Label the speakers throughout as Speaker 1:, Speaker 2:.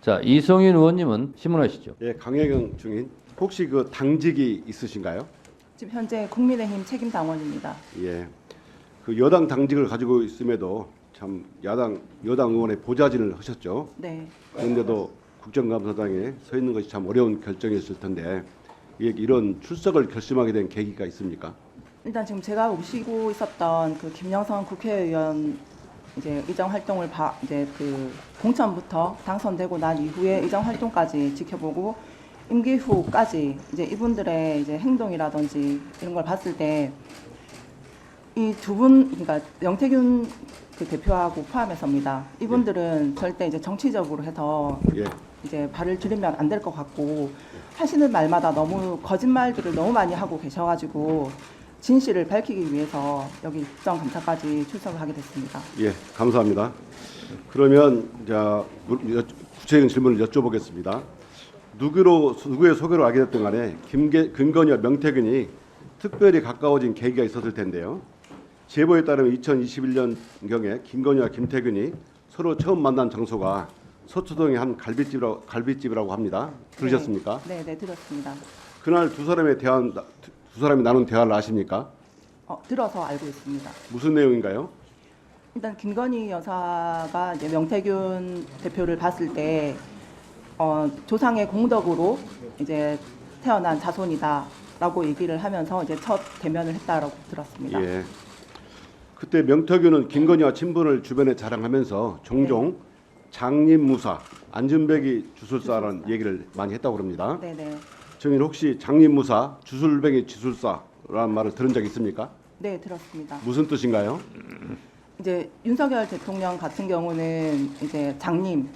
Speaker 1: 자, 이성윤 의원님은 신문하시죠.
Speaker 2: 예, 강혜경 중인 혹시 그 당직이 있으신가요?
Speaker 3: 지금 현재 국민의힘 책임 당원입니다.
Speaker 2: 예, 그 여당 당직을 가지고 있음에도 참 여당 의원의 보좌진을 하셨죠.
Speaker 3: 네.
Speaker 2: 그런데도 국정감사장에 서 있는 것이 참 어려운 결정이었을 텐데 이런 출석을 결심하게 된 계기가 있습니까?
Speaker 3: 일단 지금 제가 모시고 있었던 그 김영선 국회의원 이제 의정 활동을 이제 그 공천부터 당선되고 난 이후에 의정 활동까지 지켜보고 임기 후까지 이제 이분들의 이제 행동이라든지 이런 걸 봤을 때 이 두 분, 그러니까 명태균 그 대표하고 포함해서입니다. 이분들은 절대 이제 정치적으로 해서
Speaker 2: 예,
Speaker 3: 이제 발을 들이면 안 될 것 같고 하시는 말마다 너무 거짓말들을 너무 많이 하고 계셔가지고 진실을 밝히기 위해서 여기 국정감사까지 출석을 하게 됐습니다.
Speaker 2: 예, 감사합니다. 그러면 구체적인 질문을 여쭤보겠습니다. 누구의 소개로 알게 됐든 간에 김건희와 명태균이 특별히 가까워진 계기가 있었을 텐데요. 제보에 따르면 2021년경에 김건희와 김태균이 서로 처음 만난 장소가 서초동의 한 갈비집이라고 합니다. 들으셨습니까?
Speaker 3: 네, 네, 들었습니다.
Speaker 2: 그날 두 사람이 나눈 대화를 아십니까?
Speaker 3: 들어서 알고 있습니다.
Speaker 2: 무슨 내용인가요?
Speaker 3: 일단 김건희 여사가 이제 명태균 대표를 봤을 때 조상의 공덕으로 이제 태어난 자손이다라고 얘기를 하면서 이제 첫 대면을 했다라고 들었습니다.
Speaker 2: 예. 그때 명태균은 김건희와 친분을 주변에 자랑하면서 종종 장님무사, 안준뱅이 주술사라는 얘기를 많이 했다고 합니다.
Speaker 3: 네네.
Speaker 2: 정인 혹시 장님무사, 주술뱅이 주술사라는 말을 들은 적 있습니까?
Speaker 3: 네, 들었습니다.
Speaker 2: 무슨 뜻인가요?
Speaker 3: 이제 윤석열 대통령 같은 경우는 이제 장님,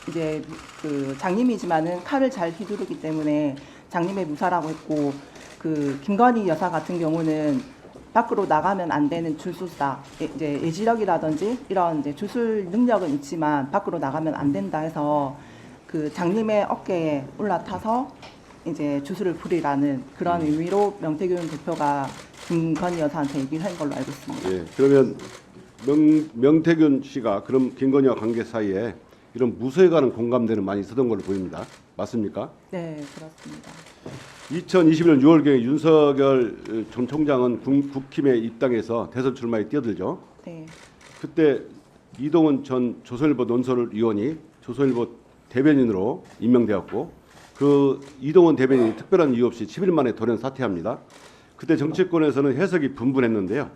Speaker 3: 이제 그 장님이지만은 칼을 잘 휘두르기 때문에 장님의 무사라고 했고, 그 김건희 여사 같은 경우는 밖으로 나가면 안 되는 주술사, 이제 예지력이라든지 이런 이제 주술 능력은 있지만 밖으로 나가면 안 된다 해서 그 장님의 어깨에 올라타서 이제 주술을 부리라는 그런 의미로 명태균 대표가 김건희 여사한테 얘기를 한 걸로 알고 있습니다.
Speaker 2: 예. 그러면 명태균 씨가 그럼 김건희와 관계 사이에 이런 무소에 관한 공감대는 많이 있었던 걸로 보입니다. 맞습니까?
Speaker 3: 네, 그렇습니다.
Speaker 2: 2021년 6월경에 윤석열 전 총장은 국힘에 입당해서 대선 출마에 뛰어들죠.
Speaker 3: 네,
Speaker 2: 그때 이동훈 전 조선일보 논설위원이 조선일보 대변인으로 임명되었고 그 이동훈 대변인이 특별한 이유 없이 10일 만에 돌연 사퇴합니다. 그때 정치권에서는 해석이 분분했는데요.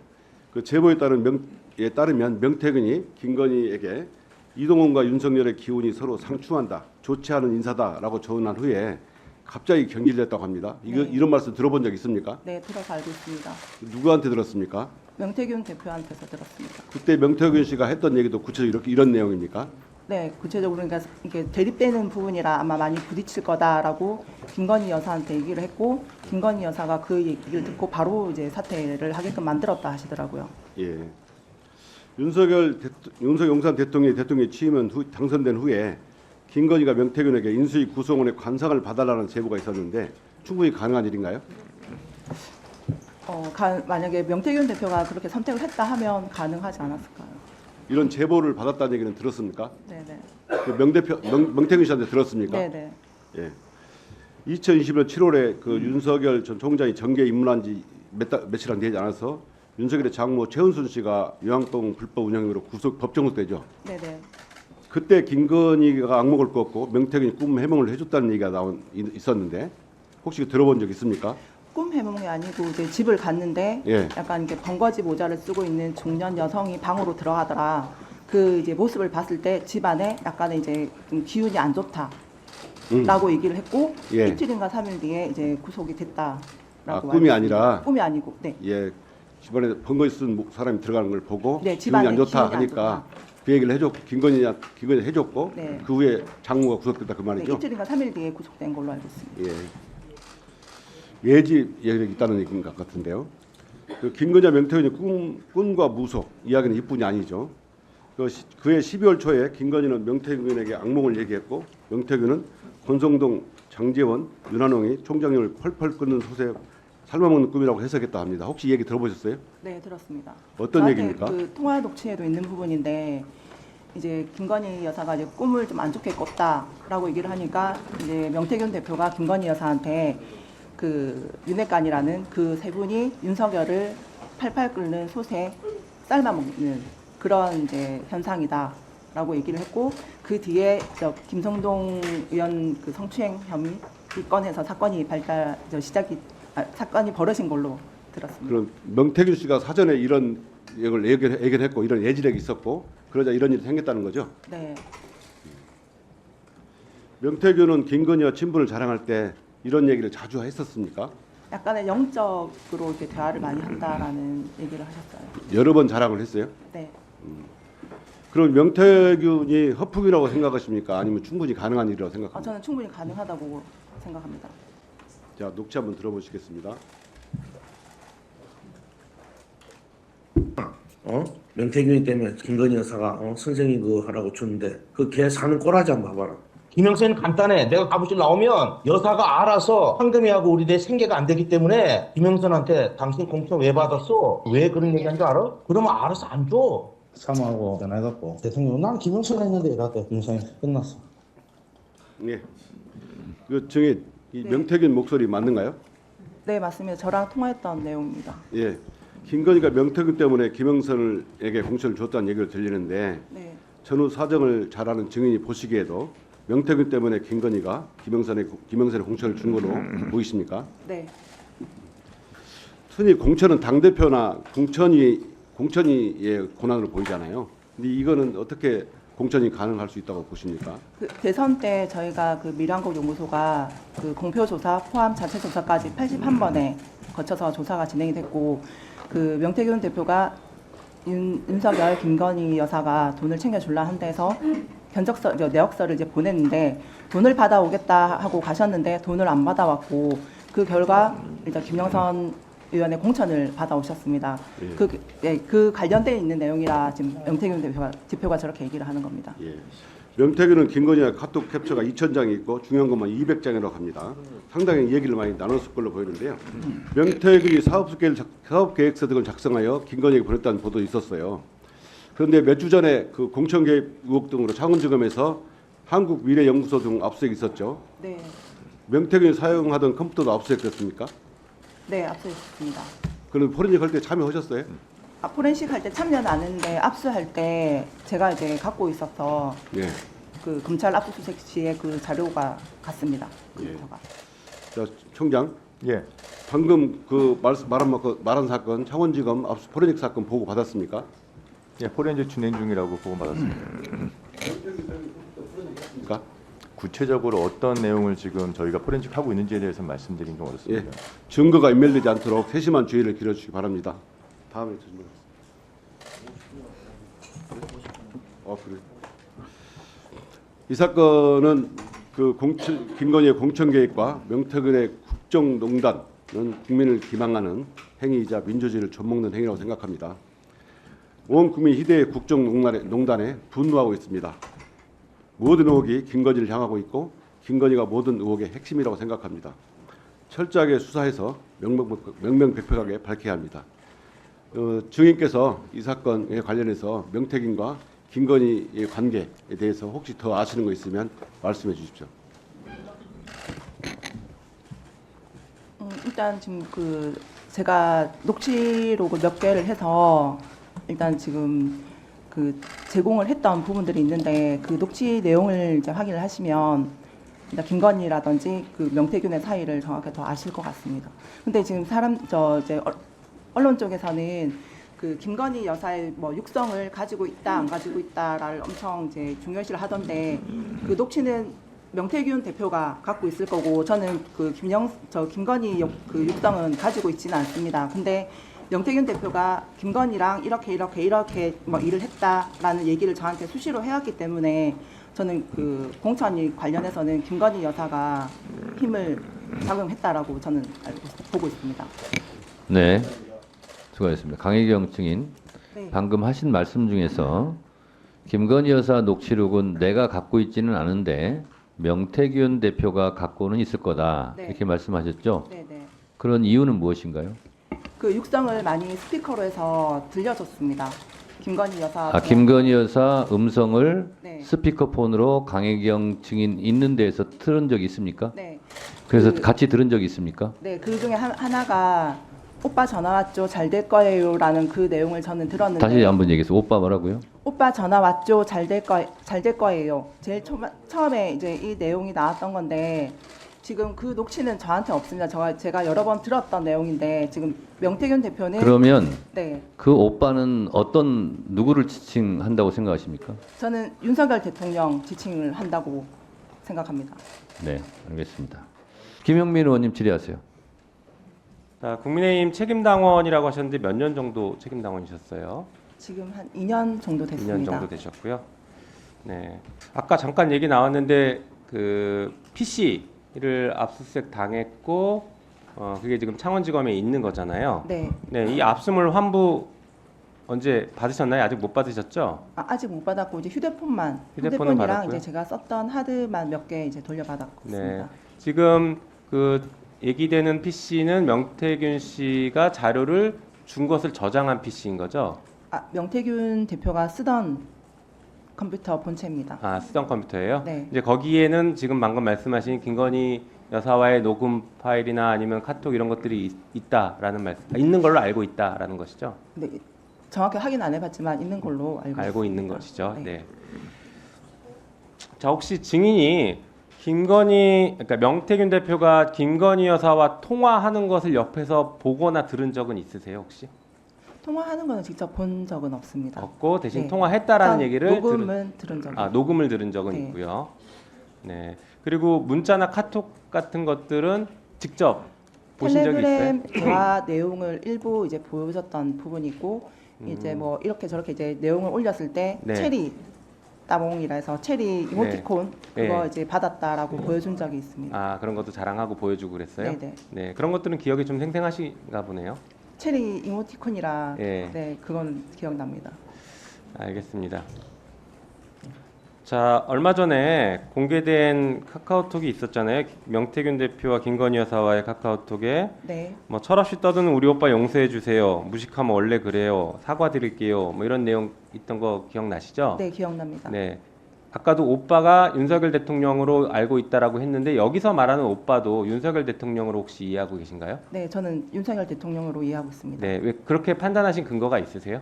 Speaker 2: 그 제보에 따르면 명태균이 김건희에게 이동훈과 윤석열의 기운이 서로 상충한다, 좋지 않은 인사다라고 조언한 후에 갑자기 경질됐다고 합니다.
Speaker 3: 네.
Speaker 2: 이런 말씀 들어본 적 있습니까?
Speaker 3: 네, 들어서 알고 있습니다.
Speaker 2: 누구한테 들었습니까?
Speaker 3: 명태균 대표한테서 들었습니다.
Speaker 2: 그때 명태균 씨가 했던 얘기도 구체적으로 이런 내용입니까?
Speaker 3: 네, 구체적으로 그러니까 이게 대립되는 부분이라 아마 많이 부딪힐 거다라고 김건희 여사한테 얘기를 했고 김건희 여사가 그 얘기를 듣고 바로 이제 사퇴를 하게끔 만들었다 하시더라고요.
Speaker 2: 예. 윤석열 용산 대통령이 취임한 당선된 후에 김건희가 명태균에게 인수위 구성원의 관상을 받아라는 제보가 있었는데 충분히 가능한 일인가요?
Speaker 3: 만약에 명태균 대표가 그렇게 선택을 했다 하면 가능하지 않았을까요?
Speaker 2: 이런 제보를 받았다는 얘기는 들었습니까?
Speaker 3: 네네.
Speaker 2: 그 명태균 씨한테 들었습니까?
Speaker 3: 네네.
Speaker 2: 예. 2021년 7월에 그 윤석열 전 총장이 정계에 입문한 지 며칠 안 되지 않아서 윤석열의 장모 최은순 씨가 요양병 불법 운영 혐의로 법정 구속되죠.
Speaker 3: 네네.
Speaker 2: 그때 김건희가 악목을 꿨고 명태균이 꿈 해몽을 해줬다는 얘기가 있었는데 혹시 들어본 적 있습니까?
Speaker 3: 꿈 해몽이 아니고 이제 집을 갔는데
Speaker 2: 예.
Speaker 3: 약간 이렇게 번거지 모자를 쓰고 있는 중년 여성이 방으로 들어가더라. 그 이제 모습을 봤을 때 집안에 약간의 이제 좀 기운이 안 좋다라고 얘기를 했고
Speaker 2: 예.
Speaker 3: 이틀인가 3일 뒤에 이제 구속이 됐다라고.
Speaker 2: 꿈이 아니라
Speaker 3: 꿈이 아니고 네.
Speaker 2: 예, 집안에 번거지 쓴 사람이 들어가는 걸 보고
Speaker 3: 네,
Speaker 2: 기분이 안 좋다
Speaker 3: 기분이 안
Speaker 2: 하니까 그 얘기를 김건희 해줬고
Speaker 3: 네.
Speaker 2: 그 후에 장모가 구속됐다 그
Speaker 3: 네,
Speaker 2: 말이죠.
Speaker 3: 이틀인가 3일 뒤에 구속된 걸로 알고 있습니다.
Speaker 2: 예. 예지 얘기가 있다는 얘기인 것 같은데요. 그 김건희와 명태균이 꿈과 무속 이야기는 이뿐이 아니죠. 그해 12월 초에 김건희는 명태균에게 악몽을 얘기했고 명태균은 권성동, 장제원, 윤한홍이 총장님을 펄펄 끓는 솥에 삶아먹는 꿈이라고 해석했다 합니다. 혹시 이 얘기 들어보셨어요?
Speaker 3: 네, 들었습니다.
Speaker 2: 어떤
Speaker 3: 저한테
Speaker 2: 얘기입니까?
Speaker 3: 그 통화 녹취에도 있는 부분인데 이제 김건희 여사가 이제 꿈을 좀 안 좋게 꿨다라고 얘기를 하니까 이제 명태균 대표가 김건희 여사한테 그 윤핵관이라는 그 세 분이 윤석열을 팔팔 끓는 솥에 삶아 먹는 그런 이제 현상이다라고 얘기를 했고 그 뒤에 저 김성동 의원 그 성추행 혐의 이 건에서 사건이 사건이 벌어진 걸로 들었습니다.
Speaker 2: 그럼 명태균 씨가 사전에 이런 걸 예견했고 이런 예지력이 있었고 그러자 이런 일이 생겼다는 거죠?
Speaker 3: 네.
Speaker 2: 명태균은 김건희와 친분을 자랑할 때 이런 얘기를 자주 했었습니까?
Speaker 3: 약간의 영적으로 이렇게 대화를 많이 한다라는 얘기를 하셨어요.
Speaker 2: 여러 번 자랑을 했어요?
Speaker 3: 네.
Speaker 2: 그럼 명태균이 허풍이라고 생각하십니까? 아니면 충분히 가능한 일이라고 생각합니까?
Speaker 3: 저는 충분히 가능하다고 생각합니다.
Speaker 2: 자, 녹취 한번 들어보시겠습니다.
Speaker 4: 명태균이 때문에 김건희 여사가 선생님 그거 하라고 줬는데 그 걔 사는 꼬라지 한번 봐봐라.
Speaker 5: 김영선은 간단해. 내가 가부질 나오면 여사가 알아서 황금이하고 우리 내 생계가 안 되기 때문에 김영선한테 당신 공천 왜 받았어? 왜 그런 얘기한 줄 알아? 그러면 알아서 안 줘. 사모하고 전화해갖고 대통령 난 김영선 했는데 이랬대. 김영선이 끝났어.
Speaker 2: 예. 그 증인 이
Speaker 3: 네.
Speaker 2: 명태균 목소리 맞는가요?
Speaker 3: 네, 맞습니다. 저랑 통화했던 내용입니다.
Speaker 2: 예. 김건희가 명태균 때문에 김영선에게 공천을 줬다는 얘기를 들리는데
Speaker 3: 네.
Speaker 2: 전후 사정을 잘 아는 증인이 보시기에도 명태균 때문에 김건희가 김영선의 공천을 준 걸로 보이십니까?
Speaker 3: 네.
Speaker 2: 흔히 공천은 당 대표나 공천위의 권한으로 보이잖아요. 근데 이거는 어떻게 공천이 가능할 수 있다고 보십니까?
Speaker 3: 그 대선 때 저희가 그 미래한국 연구소가 그 공표 조사 포함 자체 조사까지 81번에 거쳐서 조사가 진행이 됐고 그 명태균 대표가 윤석열 김건희 여사가 돈을 챙겨줄라 한 데서 내역서를 이제 보냈는데 돈을 받아오겠다 하고 가셨는데 돈을 안 받아왔고 그 결과 이제 김영선 의원의 공천을 받아오셨습니다.
Speaker 2: 예.
Speaker 3: 그 관련돼 있는 내용이라 지금 명태균 대표가 저렇게 얘기를 하는 겁니다.
Speaker 2: 예. 명태균은 김건희와 카톡 캡처가 2,000장이 있고 중요한 것만 200장이라고 합니다. 상당히 얘기를 많이 나눴을 걸로 보이는데요. 명태균이 사업계획서 등을 작성하여 김건희에게 보냈다는 보도 있었어요. 그런데 몇 주 전에 그 공천 개입 의혹 등으로 창원지검에서 한국미래연구소 등 압수수색이 있었죠.
Speaker 3: 네,
Speaker 2: 명태균이 사용하던 컴퓨터도 압수수색됐습니까?
Speaker 3: 네, 압수했습니다.
Speaker 2: 그럼 포렌식 할 때 참여하셨어요?
Speaker 3: 포렌식 할 때 참여는 안 했는데 압수할 때 제가 이제 갖고 있어서
Speaker 2: 예.
Speaker 3: 그 검찰 압수수색 시에 그 자료가 갔습니다. 컴퓨터가.
Speaker 2: 자, 총장.
Speaker 6: 예,
Speaker 2: 방금 그 말한 사건 창원지검 압수 포렌식 사건 보고 받았습니까?
Speaker 6: 예, 포렌식 진행 중이라고 보고받았습니다.
Speaker 2: 그러니까
Speaker 6: 구체적으로 어떤 내용을 지금 저희가 포렌식 하고 있는지에 대해서 말씀드리긴 좀
Speaker 2: 예,
Speaker 6: 어렵습니다.
Speaker 2: 증거가 인멸되지 않도록 세심한 주의를 기울여주시기 바랍니다. 다음에 질문. 그래. 이 사건은 그 김건희의 공천 계획과 명태균의 국정농단은 국민을 기망하는 행위이자 민주주의를 좀먹는 행위라고 생각합니다. 온 국민 희대의 국정농단에 분노하고 있습니다. 모든 의혹이 김건희를 향하고 있고 김건희가 모든 의혹의 핵심이라고 생각합니다. 철저하게 수사해서 명명백백하게 밝혀야 합니다. 증인께서 이 사건에 관련해서 명태균과 김건희의 관계에 대해서 혹시 더 아시는 거 있으면 말씀해 주십시오.
Speaker 3: 일단 지금 그 제가 녹취록을 몇 개를 해서 일단 지금 그 제공을 했던 부분들이 있는데 그 녹취 내용을 이제 확인을 하시면 일단 김건희라든지 그 명태균의 사이를 정확히 더 아실 것 같습니다. 근데 지금 이제 언론 쪽에서는 그 김건희 여사의 뭐 육성을 가지고 있다 안 가지고 있다를 엄청 이제 중요시를 하던데 그 녹취는 명태균 대표가 갖고 있을 거고 저는 그 김건희 그 육성은 가지고 있지는 않습니다. 근데 명태균 대표가 김건희랑 이렇게 뭐 일을 했다라는 얘기를 저한테 수시로 해왔기 때문에 저는 그 공천이 관련해서는 김건희 여사가 힘을 작용했다라고 저는 보고 있습니다.
Speaker 1: 네, 수고하셨습니다. 강혜경 증인,
Speaker 3: 네.
Speaker 1: 방금 하신 말씀 중에서 김건희 여사 녹취록은 내가 갖고 있지는 않은데 명태균 대표가 갖고는 있을 거다.
Speaker 3: 네.
Speaker 1: 이렇게 말씀하셨죠?
Speaker 3: 네네.
Speaker 1: 그런 이유는 무엇인가요?
Speaker 3: 그 육성을 많이 스피커로 해서 들려줬습니다. 김건희 여사.
Speaker 1: 김건희 여사 음성을
Speaker 3: 네.
Speaker 1: 스피커폰으로 강혜경 증인 있는 데에서 틀은 적이 있습니까?
Speaker 3: 네.
Speaker 1: 그래서
Speaker 3: 그-
Speaker 1: 같이 들은 적이 있습니까?
Speaker 3: 네, 그 중에 하나가 오빠 전화 왔죠. 잘 될 거예요라는 그 내용을 저는 들었는데.
Speaker 1: 다시 한번 얘기해서 오빠 뭐라고요?
Speaker 3: 오빠 전화 왔죠. 잘 될 거예요. 제일 처음에 이제 이 내용이 나왔던 건데 지금 그 녹취는 저한테 없습니다. 제가 여러 번 들었던 내용인데 지금 명태균 대표는
Speaker 1: 그러면
Speaker 3: 네,
Speaker 1: 그 오빠는 누구를 지칭한다고 생각하십니까?
Speaker 3: 저는 윤석열 대통령 지칭을 한다고 생각합니다.
Speaker 1: 네, 알겠습니다. 김영민 의원님 질의하세요.
Speaker 7: 자, 국민의힘 책임당원이라고 하셨는데 몇 년 정도 책임당원이셨어요?
Speaker 3: 지금 한 2년 정도 됐습니다.
Speaker 7: 2년 정도 되셨고요. 네. 아까 잠깐 얘기 나왔는데 그 PC를 압수수색 당했고 그게 지금 창원지검에 있는 거잖아요.
Speaker 3: 네,
Speaker 7: 네, 이 압수물 환부 언제 받으셨나요? 아직 못 받으셨죠?
Speaker 3: 아직 못 받았고 이제
Speaker 7: 휴대폰은
Speaker 3: 휴대폰이랑
Speaker 7: 받았고요?
Speaker 3: 이제 제가 썼던 하드만 몇 개 이제 돌려받았습니다.
Speaker 7: 네. 지금 그 얘기되는 PC는 명태균 씨가 자료를 준 것을 저장한 PC인 거죠?
Speaker 3: 명태균 대표가 쓰던 컴퓨터 본체입니다.
Speaker 7: 아, 쓰던 컴퓨터예요?
Speaker 3: 네.
Speaker 7: 이제 거기에는 지금 방금 말씀하신 김건희 여사와의 녹음 파일이나 아니면 카톡 이런 것들이 있다라는 말씀, 있는 걸로 알고 있다라는 것이죠?
Speaker 3: 네, 정확히 확인 안 해봤지만 있는 걸로
Speaker 7: 알고 있는
Speaker 3: 있습니다.
Speaker 7: 것이죠.
Speaker 3: 네.
Speaker 7: 네. 자, 혹시 증인이 그러니까 명태균 대표가 김건희 여사와 통화하는 것을 옆에서 보거나 들은 적은 있으세요, 혹시?
Speaker 3: 통화하는 거는 직접 본 적은 없습니다.
Speaker 7: 없고 대신
Speaker 3: 네.
Speaker 7: 통화했다라는
Speaker 3: 일단
Speaker 7: 얘기를
Speaker 3: 녹음은 들은 적이
Speaker 7: 녹음을 들은 적은
Speaker 3: 네.
Speaker 7: 있고요. 네. 그리고 문자나 카톡 같은 것들은 직접 보신 적이 있어요?
Speaker 3: 텔레그램 대화 내용을 일부 이제 보여줬던 부분이 있고 이제 뭐 이렇게 저렇게 이제 내용을 올렸을 때
Speaker 7: 네.
Speaker 3: 체리 따봉이라 해서 체리 이모티콘
Speaker 7: 네.
Speaker 3: 그거
Speaker 7: 네.
Speaker 3: 이제 받았다라고 보여준 적이 있습니다.
Speaker 7: 아, 그런 것도 자랑하고 보여주고 그랬어요?
Speaker 3: 네네.
Speaker 7: 네. 그런 것들은 기억이 좀 생생하신가 보네요.
Speaker 3: 체리 이모티콘이라
Speaker 7: 예.
Speaker 3: 네 그건 기억납니다.
Speaker 7: 알겠습니다. 자, 얼마 전에 공개된 카카오톡이 있었잖아요. 명태균 대표와 김건희 여사와의 카카오톡에
Speaker 3: 네.
Speaker 7: 뭐 철없이 떠드는 우리 오빠 용서해 주세요. 무식하면 원래 그래요. 사과드릴게요. 뭐 이런 내용 있던 거 기억나시죠?
Speaker 3: 네 기억납니다.
Speaker 7: 네. 아까도 오빠가 윤석열 대통령으로 알고 있다라고 했는데 여기서 말하는 오빠도 윤석열 대통령으로 혹시 이해하고 계신가요?
Speaker 3: 네 저는 윤석열 대통령으로 이해하고 있습니다.
Speaker 7: 네. 왜 그렇게 판단하신 근거가 있으세요?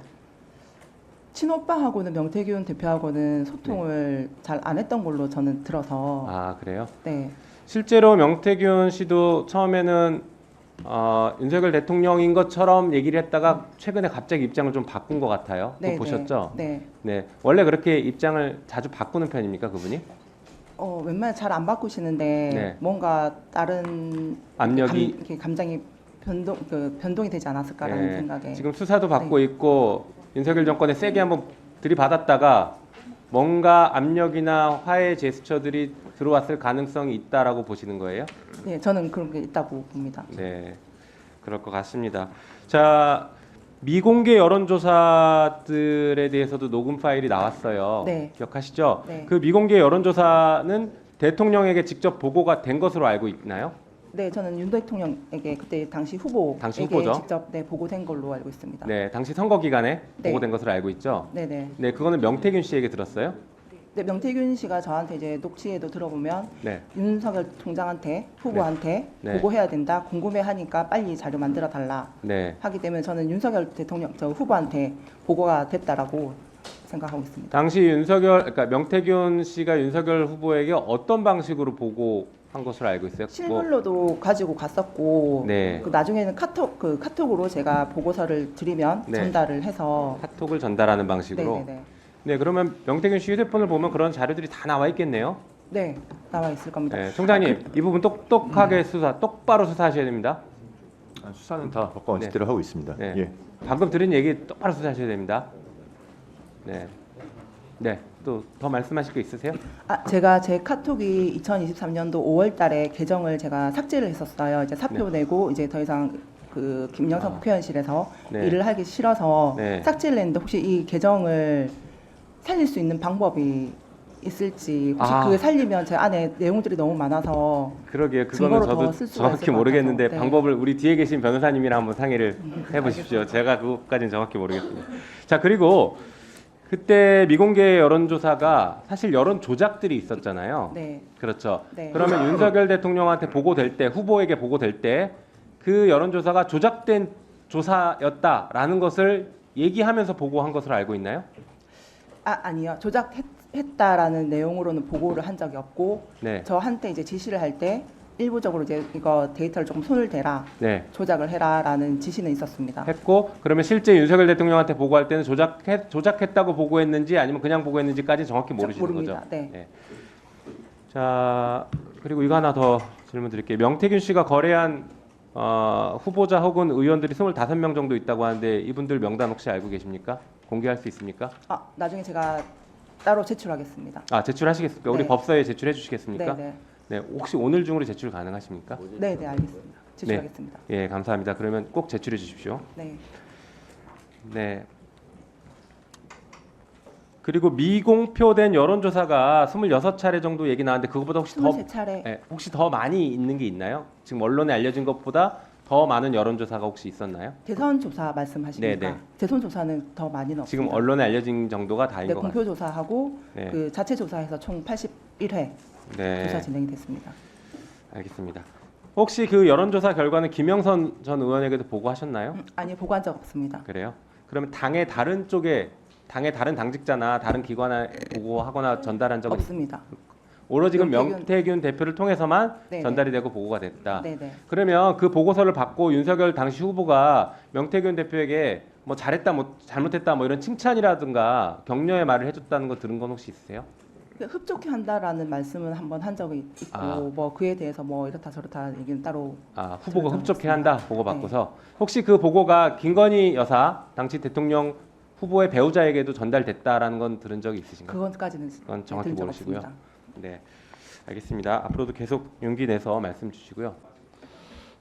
Speaker 3: 친오빠하고는 명태균 대표하고는 소통을 잘 안 했던 걸로 저는 들어서
Speaker 7: 아, 그래요?
Speaker 3: 네.
Speaker 7: 실제로 명태균 씨도 처음에는 윤석열 대통령인 것처럼 얘기를 했다가 최근에 갑자기 입장을 좀 바꾼 것 같아요. 그거
Speaker 3: 네,
Speaker 7: 보셨죠?
Speaker 3: 네.
Speaker 7: 네. 원래 그렇게 입장을 자주 바꾸는 편입니까, 그분이?
Speaker 3: 웬만하면 잘 안 바꾸시는데
Speaker 7: 네.
Speaker 3: 뭔가 다른
Speaker 7: 압력이
Speaker 3: 이렇게 감정이 변동이 되지 않았을까라는
Speaker 7: 네.
Speaker 3: 생각에
Speaker 7: 지금 수사도 받고 있고 윤석열 정권에 세게 한번 들이받았다가 뭔가 압력이나 화해 제스처들이 들어왔을 가능성이 있다라고 보시는 거예요?
Speaker 3: 네, 저는 그런 게 있다고 봅니다.
Speaker 7: 네, 그럴 것 같습니다. 자, 미공개 여론조사들에 대해서도 녹음 파일이 나왔어요.
Speaker 3: 네.
Speaker 7: 기억하시죠?
Speaker 3: 네.
Speaker 7: 그 미공개 여론조사는 대통령에게 직접 보고가 된 것으로 알고 있나요?
Speaker 3: 네, 저는 윤 대통령에게 그때 당시 후보에게
Speaker 7: 당시 후보죠?
Speaker 3: 직접 보고된 걸로 알고 있습니다.
Speaker 7: 네, 당시 선거 기간에
Speaker 3: 네.
Speaker 7: 보고된 것으로 알고 있죠.
Speaker 3: 네.
Speaker 7: 네, 그거는 명태균 씨에게 들었어요?
Speaker 3: 네, 명태균 씨가 저한테 이제 녹취에도 들어보면
Speaker 7: 네.
Speaker 3: 윤석열 총장한테 후보한테
Speaker 7: 네.
Speaker 3: 보고해야 된다. 궁금해하니까 빨리 자료 만들어 달라.
Speaker 7: 네.
Speaker 3: 하기 때문에 저는 윤석열 대통령 후보한테 보고가 됐다라고 생각하고 있습니다.
Speaker 7: 당시 그러니까 명태균 씨가 윤석열 후보에게 어떤 방식으로 보고한 것으로 알고 있어요?
Speaker 3: 실물로도 가지고 갔었고
Speaker 7: 네.
Speaker 3: 그 나중에는 카톡으로 제가 보고서를 드리면
Speaker 7: 네.
Speaker 3: 전달을 해서
Speaker 7: 카톡을 전달하는 방식으로.
Speaker 3: 네네네.
Speaker 7: 네, 그러면 명태균 씨 휴대폰을 보면 그런 자료들이 다 나와 있겠네요.
Speaker 3: 네 나와 있을 겁니다.
Speaker 7: 네, 총장님 이 부분 똑똑하게 똑바로 수사하셔야 됩니다.
Speaker 6: 수사는 다 법과 원칙대로 하고 있습니다.
Speaker 7: 네.
Speaker 6: 예.
Speaker 7: 방금 들은 얘기 똑바로 수사하셔야 됩니다. 네, 네, 또 더 말씀하실 거 있으세요?
Speaker 3: 제가 제 카톡이 2023년도 5월달에 계정을 제가 삭제를 했었어요. 이제 사표 내고 이제 더 이상 그 김영삼 국회의원실에서
Speaker 7: 네.
Speaker 3: 일을 하기 싫어서
Speaker 7: 네.
Speaker 3: 삭제를 했는데 혹시 이 계정을 살릴 수 있는 방법이 있을지 혹시
Speaker 7: 아.
Speaker 3: 그게 살리면 제 안에 내용들이 너무 많아서
Speaker 7: 그러게요. 그거는
Speaker 3: 증거로
Speaker 7: 저도
Speaker 3: 더 쓸 수가
Speaker 7: 정확히
Speaker 3: 있을 것
Speaker 7: 모르겠는데
Speaker 3: 같아서. 네.
Speaker 7: 방법을 우리 뒤에 계신 변호사님이랑 한번 상의를 해보십시오. 제가 그것까지는 정확히 모르겠습니다. 자, 그리고 그때 미공개 여론조사가 사실 여론 조작들이 있었잖아요.
Speaker 3: 네.
Speaker 7: 그렇죠.
Speaker 3: 네.
Speaker 7: 그러면 윤석열 대통령한테 보고될 때, 후보에게 보고될 때 그 여론조사가 조작된 조사였다라는 것을 얘기하면서 보고한 것으로 알고 있나요?
Speaker 3: 아니요. 조작했다라는 내용으로는 보고를 한 적이 없고
Speaker 7: 네.
Speaker 3: 저한테 이제 지시를 할 때 일부적으로 이제 이거 데이터를 조금 손을 대라,
Speaker 7: 네.
Speaker 3: 조작을 해라라는 지시는 있었습니다.
Speaker 7: 했고 그러면 실제 윤석열 대통령한테 보고할 때는 조작했다고 보고했는지 아니면 그냥 보고했는지까지 정확히 모르시는
Speaker 3: 모릅니다.
Speaker 7: 거죠?
Speaker 3: 네.
Speaker 7: 자, 그리고 이거 하나 더 질문 드릴게요. 명태균 씨가 거래한 후보자 혹은 의원들이 25명 정도 있다고 하는데 이분들 명단 혹시 알고 계십니까? 공개할 수 있습니까?
Speaker 3: 나중에 제가 따로 제출하겠습니다.
Speaker 7: 아, 제출하시겠습니까? 우리
Speaker 3: 네.
Speaker 7: 법사위에 제출해 주시겠습니까?
Speaker 3: 네,
Speaker 7: 네, 혹시 오늘 중으로 제출 가능하십니까?
Speaker 3: 네, 네, 알겠습니다. 제출하겠습니다.
Speaker 7: 예, 감사합니다. 그러면 꼭 제출해 주십시오.
Speaker 3: 네.
Speaker 7: 네. 그리고 미공표된 여론조사가 26차례 정도 얘기 나왔는데 그거보다 혹시 더
Speaker 3: 23차례.
Speaker 7: 예, 혹시 더 많이 있는 게 있나요? 지금 언론에 알려진 것보다 더 많은 여론조사가 혹시 있었나요?
Speaker 3: 대선 조사 말씀하십니까?
Speaker 7: 네, 네.
Speaker 3: 대선 조사는 더 많이는
Speaker 7: 지금
Speaker 3: 없습니다.
Speaker 7: 언론에 알려진 정도가 다인
Speaker 3: 네,
Speaker 7: 것
Speaker 3: 공표
Speaker 7: 같습니다.
Speaker 3: 조사하고
Speaker 7: 네.
Speaker 3: 그 자체 조사해서 총 81회
Speaker 7: 네,
Speaker 3: 조사 진행이 됐습니다.
Speaker 7: 알겠습니다. 혹시 그 여론조사 결과는 김영선 전 의원에게도 보고하셨나요?
Speaker 3: 아니, 보고한 적 없습니다.
Speaker 7: 그래요? 그러면 당의 다른 쪽에 당의 다른 당직자나 다른 기관에 보고하거나 전달한 적은
Speaker 3: 없습니다.
Speaker 7: 오로지 지금
Speaker 3: 명태균-
Speaker 7: 명태균 대표를 통해서만
Speaker 3: 네네.
Speaker 7: 전달이 되고 보고가 됐다.
Speaker 3: 네, 네.
Speaker 7: 그러면 그 보고서를 받고 윤석열 당시 후보가 명태균 대표에게 뭐 잘했다, 뭐 잘못했다, 뭐 이런 칭찬이라든가 격려의 말을 해줬다는 거 들은 건 혹시 있으세요?
Speaker 3: 흡족해 한다라는 말씀은 한번 한 적이 있고
Speaker 7: 아.
Speaker 3: 뭐 그에 대해서 뭐 이렇다 저렇다 얘기는 따로
Speaker 7: 아, 후보가
Speaker 3: 들은 적은
Speaker 7: 흡족해한다
Speaker 3: 없습니다.
Speaker 7: 보고 받고서 혹시 그 보고가 김건희 여사 당시 대통령 후보의 배우자에게도 전달됐다라는 건 들은 적이 있으신가요?
Speaker 3: 그건까지는
Speaker 7: 그건 정확히
Speaker 3: 들은 적
Speaker 7: 모르시고요.
Speaker 3: 없습니다.
Speaker 7: 네, 알겠습니다. 앞으로도 계속 용기 내서 말씀 주시고요.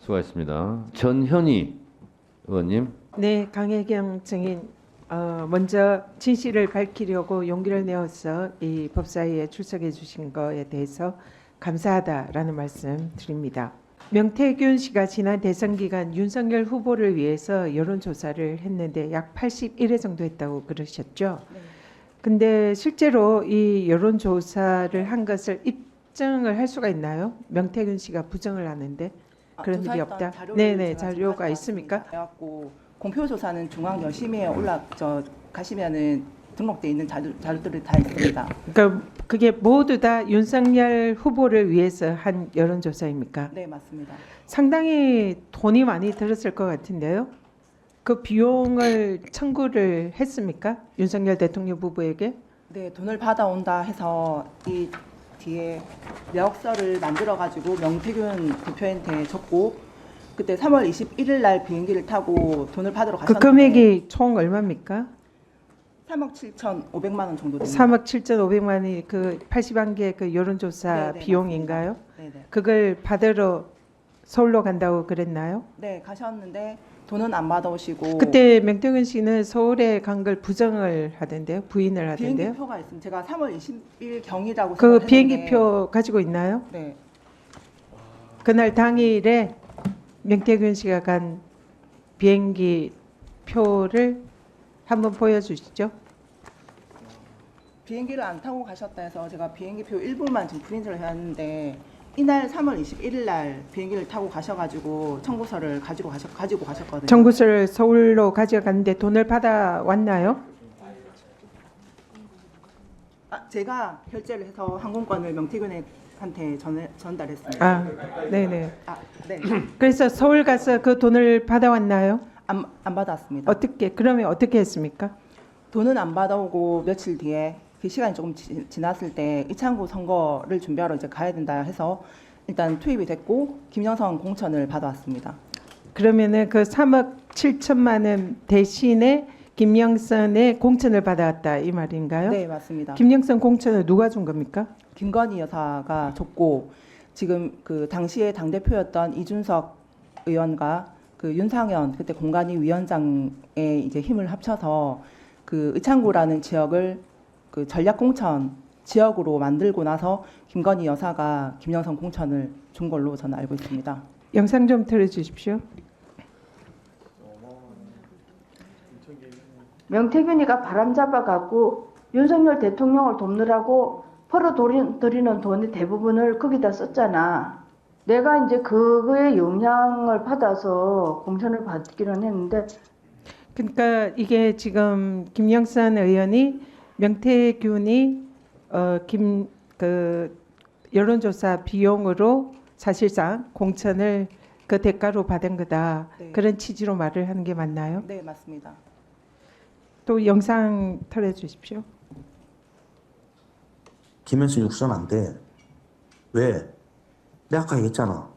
Speaker 1: 수고하셨습니다. 전현희 의원님.
Speaker 8: 네, 강혜경 증인 먼저 진실을 밝히려고 용기를 내어서 이 법사위에 출석해 주신 거에 대해서 감사하다라는 말씀 드립니다. 명태균 씨가 지난 대선 기간 윤석열 후보를 위해서 여론조사를 했는데 약 81회 정도 했다고 그러셨죠?
Speaker 3: 네.
Speaker 8: 근데 실제로 이 여론조사를 한 것을 입증을 할 수가 있나요? 명태균 씨가 부정을 하는데 그런 일이
Speaker 3: 조사했던
Speaker 8: 없다?
Speaker 3: 자료를
Speaker 8: 네네,
Speaker 3: 제가
Speaker 8: 자료가
Speaker 3: 가져왔습니다.
Speaker 8: 있습니까?
Speaker 3: 그래갖고 공표 조사는 중앙 여심위에 가시면은 등록돼 있는 자료들이 다 있습니다.
Speaker 8: 그러니까 그게 모두 다 윤석열 후보를 위해서 한 여론조사입니까?
Speaker 3: 네, 맞습니다.
Speaker 8: 상당히 돈이 많이 들었을 것 같은데요. 그 비용을 청구를 했습니까? 윤석열 대통령 후보에게?
Speaker 3: 네, 돈을 받아온다 해서 이 뒤에 내역서를 만들어 가지고 명태균 대표한테 줬고 그때 3월 21일 날 비행기를 타고 돈을 받으러
Speaker 8: 그
Speaker 3: 갔었는데
Speaker 8: 금액이 총 얼마입니까?
Speaker 3: 3억 7,500만 원 정도 됩니다.
Speaker 8: 3억 7,500만 원이 그 81개 그 여론조사
Speaker 3: 네, 네,
Speaker 8: 비용인가요?
Speaker 3: 네, 네.
Speaker 8: 그걸 받으러 서울로 간다고 그랬나요?
Speaker 3: 네, 가셨는데 돈은 안 받아오시고
Speaker 8: 그때 명태균 씨는 서울에 간 걸 부정을 하던데요, 부인을 하던데요.
Speaker 3: 비행기표가 있습니다. 제가 3월 20일 경이라고
Speaker 8: 그
Speaker 3: 생각했는데
Speaker 8: 비행기표 가지고 있나요?
Speaker 3: 네,
Speaker 8: 그날 당일에 명태균 씨가 간 비행기 표를 한번 보여주시죠.
Speaker 3: 비행기를 안 타고 가셨다 해서 제가 비행기표 일부만 지금 프린트를 해왔는데 이날 3월 21일 날 비행기를 타고 가셔가지고 청구서를 가지고 가셨거든요.
Speaker 8: 청구서를 서울로 가져갔는데 돈을 받아 왔나요?
Speaker 3: 제가 결제를 해서 항공권을 명태균한테 전달했습니다.
Speaker 8: 아, 네네.
Speaker 3: 네,
Speaker 8: 그래서 서울 가서 그 돈을 받아 왔나요?
Speaker 3: 안 받았습니다.
Speaker 8: 그러면 어떻게 했습니까?
Speaker 3: 돈은 안 받아오고 며칠 뒤에 그 시간이 조금 지났을 때 이창구 선거를 준비하러 이제 가야 된다 해서 일단 투입이 됐고 김영선 공천을 받아왔습니다.
Speaker 8: 그러면은 그 3억 7천만 원 대신에 김영선의 공천을 받아왔다 이 말인가요?
Speaker 3: 네, 맞습니다.
Speaker 8: 김영선 공천을 누가 준 겁니까?
Speaker 3: 김건희 여사가 줬고 지금 그 당시에 당 대표였던 이준석 의원과 그 윤상현 그때 공관위 위원장의 이제 힘을 합쳐서 그 의창구라는 지역을 그 전략 공천 지역으로 만들고 나서 김건희 여사가 김영선 공천을 준 걸로 저는 알고 있습니다.
Speaker 8: 영상 좀 틀어주십시오.
Speaker 9: 명태균이가 바람잡아갖고 윤석열 대통령을 돕느라고 벌어들이는 돈의 대부분을 거기다 썼잖아. 내가 이제 그거에 영향을 받아서 공천을 받기는 했는데
Speaker 8: 그러니까 이게 지금 김영선 의원이 명태균이 그 여론조사 비용으로 사실상 공천을 그 대가로 받은 거다.
Speaker 3: 네.
Speaker 8: 그런 취지로 말을 하는 게 맞나요?
Speaker 3: 네, 맞습니다.
Speaker 8: 또 영상 틀어주십시오.
Speaker 5: 김현수 육선 안 돼. 왜? 내가 아까 얘기했잖아.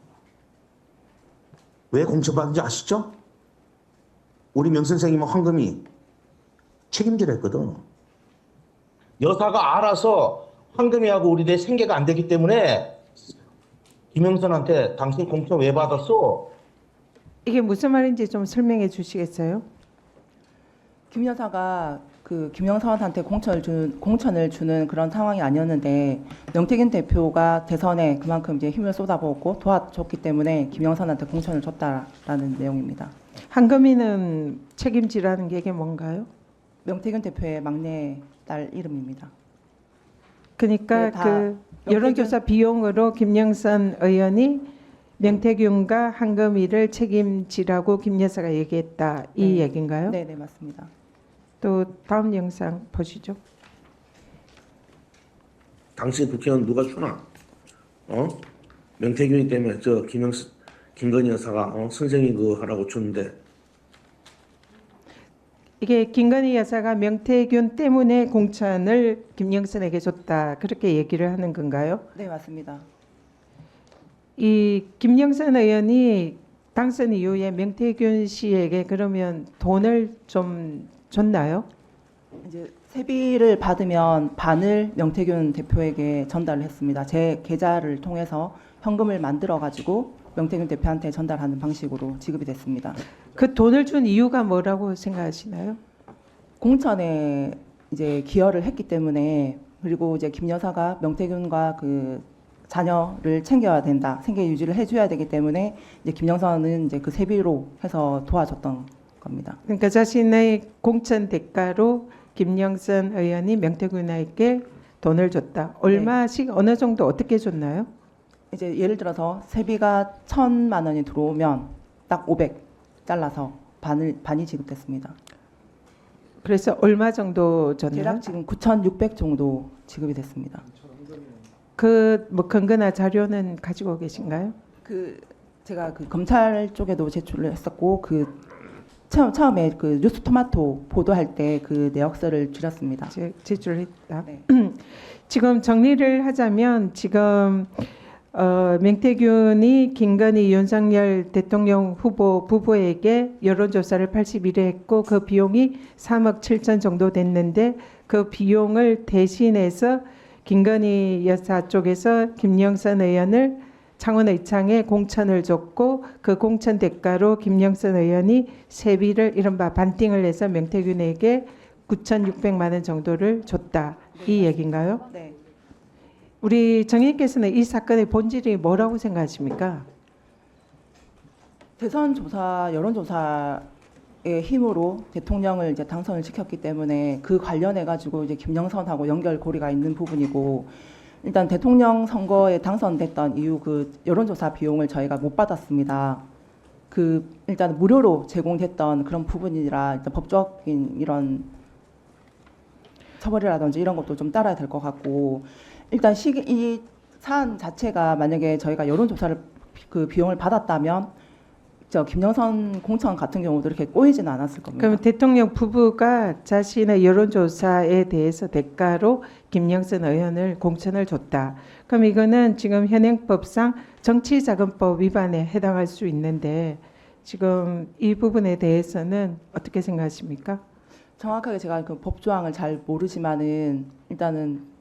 Speaker 5: 왜 공천받은지 아시죠? 우리 명 선생님은 황금이 책임지라 했거든. 여사가 알아서 황금이하고 우리 내 생계가 안 되기 때문에 김영선한테 당신 공천 왜 받았어?
Speaker 8: 이게 무슨 말인지 좀 설명해 주시겠어요?
Speaker 3: 김 여사가 그 김영선한테 공천을 주는 그런 상황이 아니었는데 명태균 대표가 대선에 그만큼 이제 힘을 쏟아부었고 도와줬기 때문에 김영선한테 공천을 줬다라는 내용입니다.
Speaker 8: 한금이는 책임지라는 게 이게 뭔가요?
Speaker 3: 명태균 대표의 막내 딸 이름입니다.
Speaker 8: 그러니까
Speaker 3: 네, 다
Speaker 8: 그 여론조사 비용으로 김영선 의원이 명태균과 한금이를 책임지라고 김 여사가 얘기했다 이
Speaker 3: 네.
Speaker 8: 얘기인가요?
Speaker 3: 네, 네, 맞습니다.
Speaker 8: 또 다음 영상 보시죠.
Speaker 4: 당신 국회의원 누가 주나? 명태균이 때문에 저 김건희 여사가 선생님 그거 하라고 줬는데
Speaker 8: 이게 김건희 여사가 명태균 때문에 공천을 김영선에게 줬다 그렇게 얘기를 하는 건가요?
Speaker 3: 네, 맞습니다.
Speaker 8: 이 김영선 의원이 당선 이후에 명태균 씨에게 그러면 돈을 좀 줬나요?
Speaker 3: 이제 세비를 받으면 반을 명태균 대표에게 전달을 했습니다. 제 계좌를 통해서 현금을 만들어 가지고 명태균 대표한테 전달하는 방식으로 지급이 됐습니다.
Speaker 8: 그 돈을 준 이유가 뭐라고 생각하시나요?
Speaker 3: 공천에 이제 기여를 했기 때문에 그리고 이제 김 여사가 명태균과 그 자녀를 챙겨야 된다, 생계 유지를 해줘야 되기 때문에 이제 김영선은 이제 그 세비로 해서 도와줬던 겁니다.
Speaker 8: 그러니까 자신의 공천 대가로 김영선 의원이 명태균에게 돈을 줬다. 얼마씩 어느 정도 어떻게 줬나요?
Speaker 3: 이제 예를 들어서 세비가 1,000만 원이 들어오면 딱 500 잘라서 반이 지급됐습니다.
Speaker 8: 그래서 얼마 정도 줬나요?
Speaker 3: 대략 지금 9,600 정도 지급이 됐습니다.
Speaker 8: 그 뭐 근거나 자료는 가지고 계신가요?
Speaker 3: 그 제가 그 검찰 쪽에도 제출을 했었고 그 처음에 그 뉴스토마토 보도할 때 그 내역서를 줄였습니다.
Speaker 8: 제출했다.
Speaker 3: 네.
Speaker 8: 지금 정리를 하자면 지금 명태균이 김건희 윤석열 대통령 후보 부부에게 여론조사를 81회 했고 그 비용이 3억 7천 정도 됐는데 그 비용을 대신해서 김건희 여사 쪽에서 김영선 의원을 창원의창에 공천을 줬고 그 공천 대가로 김영선 의원이 세비를 이른바 반띵을 해서 명태균에게 9,600만 원 정도를 줬다. 이 얘기인가요?
Speaker 3: 네.
Speaker 8: 우리 정의께서는 이 사건의 본질이 뭐라고 생각하십니까?
Speaker 3: 대선 조사, 여론조사의 힘으로 대통령을 이제 당선을 시켰기 때문에 그 관련해 가지고 이제 김영선하고 연결고리가 있는 부분이고 일단 대통령 선거에 당선됐던 이후 그 여론조사 비용을 저희가 못 받았습니다. 그 일단 무료로 제공됐던 그런 부분이라 일단 법적인 이런 처벌이라든지 이런 것도 좀 따라야 될 것 같고 일단 이 사안 자체가 만약에 저희가 여론조사를 그 비용을 받았다면 저 김영선 공천 같은 경우도 이렇게 꼬이지는 않았을 겁니다.
Speaker 8: 그럼 대통령 부부가 자신의 여론조사에 대해서 대가로 김영선 의원을 공천을 줬다. 그럼 이거는 지금 현행법상 정치자금법 위반에 해당할 수 있는데 지금 이 부분에 대해서는 어떻게 생각하십니까?
Speaker 3: 정확하게 제가 그 법조항을 잘 모르지만은 일단은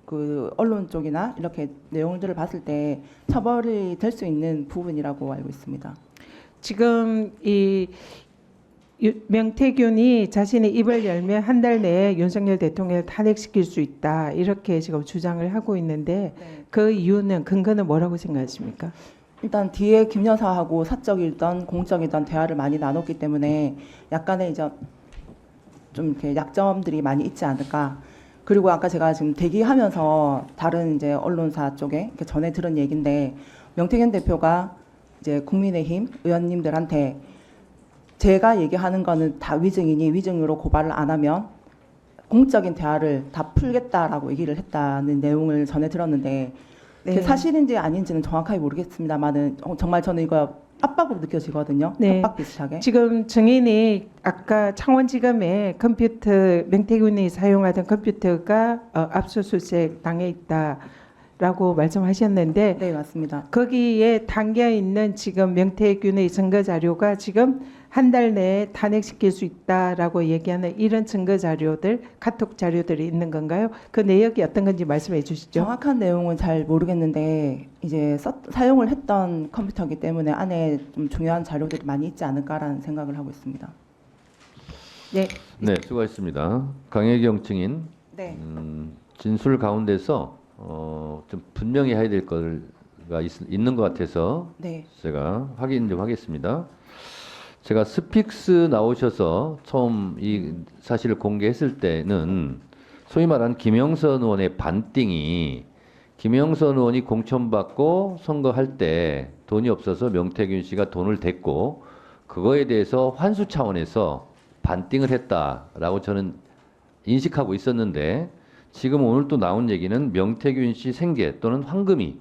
Speaker 3: 그 언론 쪽이나 이렇게 내용들을 봤을 때 처벌이 될 수 있는 부분이라고 알고 있습니다.
Speaker 8: 지금 이 명태균이 자신이 입을 열면 한 달 내에 윤석열 대통령을 탄핵시킬 수 있다 이렇게 지금 주장을 하고 있는데
Speaker 3: 네.
Speaker 8: 그 이유는 근거는 뭐라고 생각하십니까?
Speaker 3: 일단 뒤에 김 여사하고 사적이든 공적이든 대화를 많이 나눴기 때문에 약간의 이제 좀 이렇게 약점들이 많이 있지 않을까. 그리고 아까 제가 지금 대기하면서 다른 이제 언론사 쪽에 이렇게 전해 들은 얘기인데 명태균 대표가 이제 국민의힘 의원님들한테 제가 얘기하는 거는 다 위증이니 위증으로 고발을 안 하면 공적인 대화를 다 풀겠다라고 얘기를 했다는 내용을 전해 들었는데
Speaker 8: 네.
Speaker 3: 그게 사실인지 아닌지는 정확하게 모르겠습니다만은 정말 저는 이거 압박으로 느껴지거든요.
Speaker 8: 네.
Speaker 3: 협박 비슷하게.
Speaker 8: 지금 증인이 아까 창원지검에 컴퓨터 명태균이 사용하던 컴퓨터가 압수수색 당해 있다라고 말씀하셨는데
Speaker 3: 네, 맞습니다.
Speaker 8: 거기에 담겨 있는 지금 명태균의 증거 자료가 지금 한 달 내에 탄핵시킬 수 있다라고 얘기하는 이런 증거 자료들, 카톡 자료들이 있는 건가요? 그 내역이 어떤 건지 말씀해 주시죠.
Speaker 3: 정확한 내용은 잘 모르겠는데 이제 사용을 했던 컴퓨터이기 때문에 안에 좀 중요한 자료들이 많이 있지 않을까라는 생각을 하고 있습니다.
Speaker 8: 네.
Speaker 1: 네, 수고하셨습니다. 강혜경 증인
Speaker 3: 네.
Speaker 1: 진술 가운데서 좀 분명히 해야 될 거가 있는 것 같아서
Speaker 3: 네.
Speaker 1: 제가 확인 좀 하겠습니다. 제가 스픽스 나오셔서 처음 이 사실을 공개했을 때는 소위 말하는 김영선 의원의 반띵이 김영선 의원이 공천받고 선거할 때 돈이 없어서 명태균 씨가 돈을 댔고 그거에 대해서 환수 차원에서 반띵을 했다라고 저는 인식하고 있었는데 지금 오늘 또 나온 얘기는 명태균 씨 생계 또는 황금이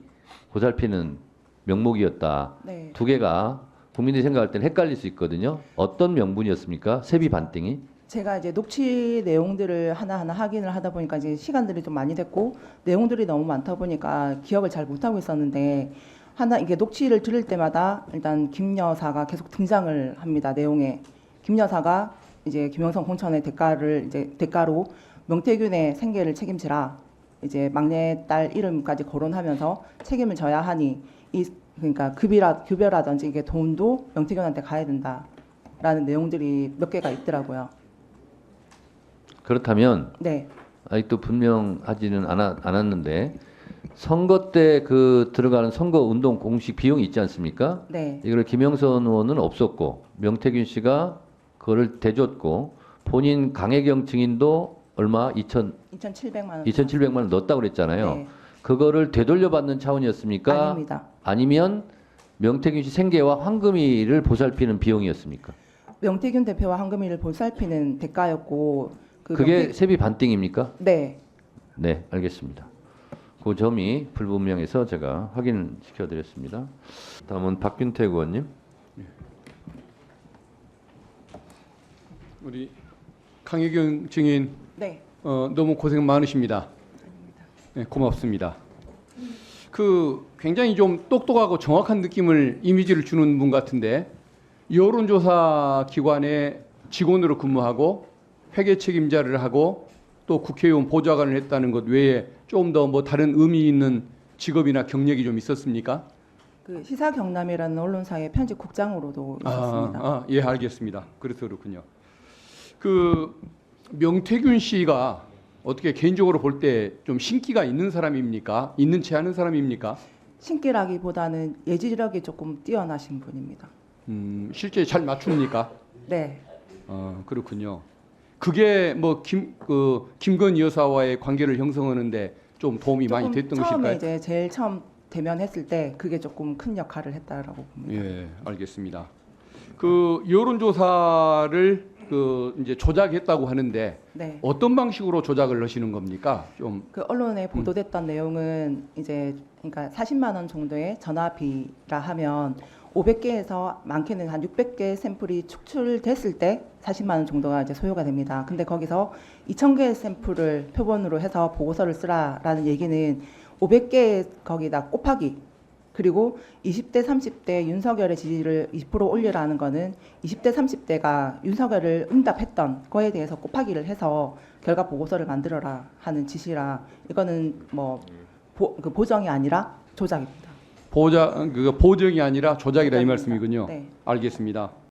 Speaker 1: 보살피는 명목이었다.
Speaker 3: 네.
Speaker 1: 두 개가 국민들이 생각할 때는 헷갈릴 수 있거든요. 어떤 명분이었습니까? 세비 반띵이?
Speaker 3: 제가 이제 녹취 내용들을 하나하나 확인을 하다 보니까 이제 시간들이 좀 많이 됐고 내용들이 너무 많다 보니까 기억을 잘 못하고 있었는데 이게 녹취를 들을 때마다 일단 김 여사가 계속 등장을 합니다. 내용에 김 여사가 이제 김영선 공천의 대가로 명태균의 생계를 책임지라 이제 막내딸 이름까지 거론하면서 책임을 져야 하니 그러니까 급여라든지 이게 돈도 명태균한테 가야 된다라는 내용들이 몇 개가 있더라고요.
Speaker 1: 그렇다면
Speaker 3: 네.
Speaker 1: 아직도 분명하지는 않았는데 선거 때 그 들어가는 선거 운동 공식 비용이 있지 않습니까?
Speaker 3: 네.
Speaker 1: 이걸 김영선 의원은 없었고 명태균 씨가 그거를 대줬고 본인 강혜경 증인도 얼마
Speaker 3: 2,700만 원.
Speaker 1: 2,700만 원 넣었다고 그랬잖아요.
Speaker 3: 네.
Speaker 1: 그거를 되돌려받는 차원이었습니까?
Speaker 3: 아닙니다.
Speaker 1: 아니면 명태균 씨 생계와 황금이를 보살피는 비용이었습니까?
Speaker 3: 명태균 대표와 황금이를 보살피는 대가였고
Speaker 1: 그게 세비 반띵입니까?
Speaker 3: 네.
Speaker 1: 네, 알겠습니다. 그 점이 불분명해서 제가 확인시켜 드렸습니다. 다음은 박균택 의원님.
Speaker 10: 우리 강혜경 증인
Speaker 3: 네.
Speaker 10: 너무 고생 많으십니다. 네, 고맙습니다. 굉장히 좀 똑똑하고 정확한 느낌을 이미지를 주는 분 같은데 여론조사 기관의 직원으로 근무하고 회계 책임자를 하고 또 국회의원 보좌관을 했다는 것 외에 좀 더 뭐 다른 의미 있는 직업이나 경력이 좀 있었습니까?
Speaker 3: 그 시사경남이라는 언론사의 편집국장으로도 있었습니다.
Speaker 10: 예, 알겠습니다. 그래서 그렇군요. 명태균 씨가 어떻게 개인적으로 볼 때 좀 신기가 있는 사람입니까? 있는 체 하는 사람입니까?
Speaker 3: 신기라기보다는 예지력이 조금 뛰어나신 분입니다.
Speaker 10: 실제 잘 맞춥니까?
Speaker 3: 네.
Speaker 10: 그렇군요. 그게 뭐 김건희 여사와의 관계를 형성하는데 좀 도움이 많이 됐던
Speaker 3: 처음에
Speaker 10: 것일까요?
Speaker 3: 이제 제일 처음 대면했을 때 그게 조금 큰 역할을 했다라고 봅니다.
Speaker 10: 예, 알겠습니다. 여론조사를 이제 조작했다고 하는데
Speaker 3: 네.
Speaker 10: 어떤 방식으로 조작을 하시는 겁니까?
Speaker 3: 그 언론에 보도됐던 내용은 이제 그러니까 40만 원 정도의 전화비라 하면 500개에서 많게는 한 600개 샘플이 축출됐을 때 40만 원 정도가 이제 소요가 됩니다. 근데 거기서 2,000개의 샘플을 표본으로 해서 보고서를 쓰라라는 얘기는 500개 거기다 곱하기 그리고 20대 30대 윤석열의 지지를 20% 올리라는 거는 20대 30대가 윤석열을 응답했던 거에 대해서 곱하기를 해서 결과 보고서를 만들어라 하는 지시라 이거는 뭐 보정이 아니라 조작입니다.
Speaker 10: 보정이 아니라 조작이라 이 말씀이군요.
Speaker 3: 네.
Speaker 10: 알겠습니다.